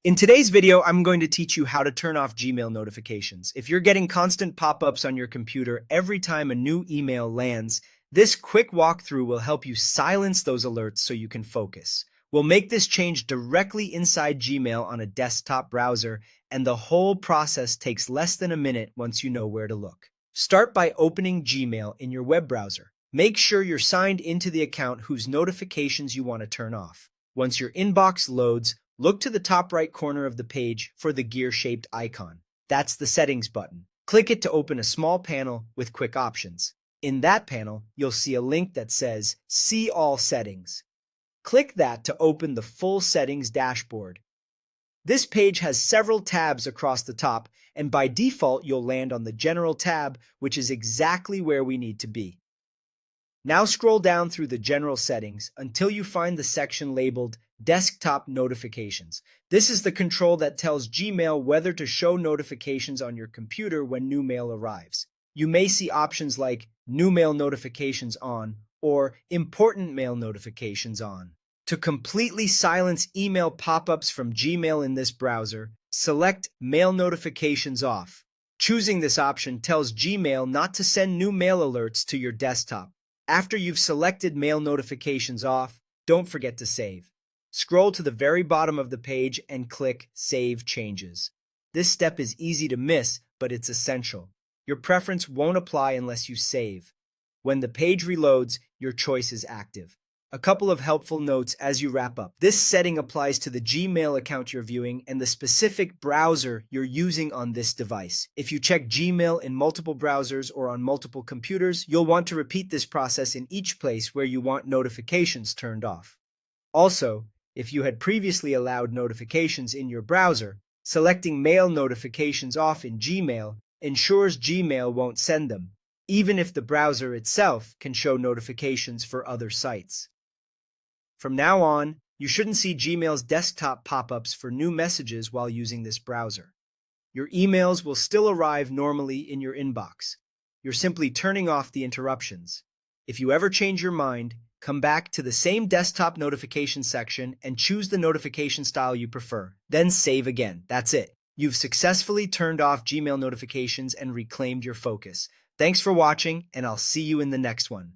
In today's video, I'm going to teach you how to turn off Gmail notifications. If you're getting constant pop-ups on your computer every time a new email lands, this quick walkthrough will help you silence those alerts so you can focus. We'll make this change directly inside Gmail on a desktop browser, and the whole process takes less than a minute once you know where to look. Start by opening Gmail in your web browser. Make sure you're signed into the account whose notifications you want to turn off. Once your inbox loads, look to the top right corner of the page for the gear-shaped icon. That's the Settings button. Click it to open a small panel with quick options. In that panel, you'll see a link that says See All Settings. Click that to open the full settings dashboard. This page has several tabs across the top, and by default, you'll land on the General tab, which is exactly where we need to be. Now scroll down through the General settings until you find the section labeled Desktop Notifications. This is the control that tells Gmail whether to show notifications on your computer when new mail arrives. You may see options like New Mail Notifications On or Important Mail Notifications On. To completely silence email pop-ups from Gmail in this browser, select Mail Notifications Off. Choosing this option tells Gmail not to send new mail alerts to your desktop. After you've selected mail notifications off, don't forget to save. Scroll to the very bottom of the page and click Save Changes. This step is easy to miss, but it's essential. Your preference won't apply unless you save. When the page reloads, your choice is active. A couple of helpful notes as you wrap up. This setting applies to the Gmail account you're viewing and the specific browser you're using on this device. If you check Gmail in multiple browsers or on multiple computers, you'll want to repeat this process in each place where you want notifications turned off. Also, if you had previously allowed notifications in your browser, selecting Mail Notifications Off in Gmail ensures Gmail won't send them, even if the browser itself can show notifications for other sites. From now on, you shouldn't see Gmail's desktop pop-ups for new messages while using this browser. Your emails will still arrive normally in your inbox. You're simply turning off the interruptions. If you ever change your mind, come back to the same desktop notification section and choose the notification style you prefer. Then save again. That's it. You've successfully turned off Gmail notifications and reclaimed your focus. Thanks for watching, and I'll see you in the next one.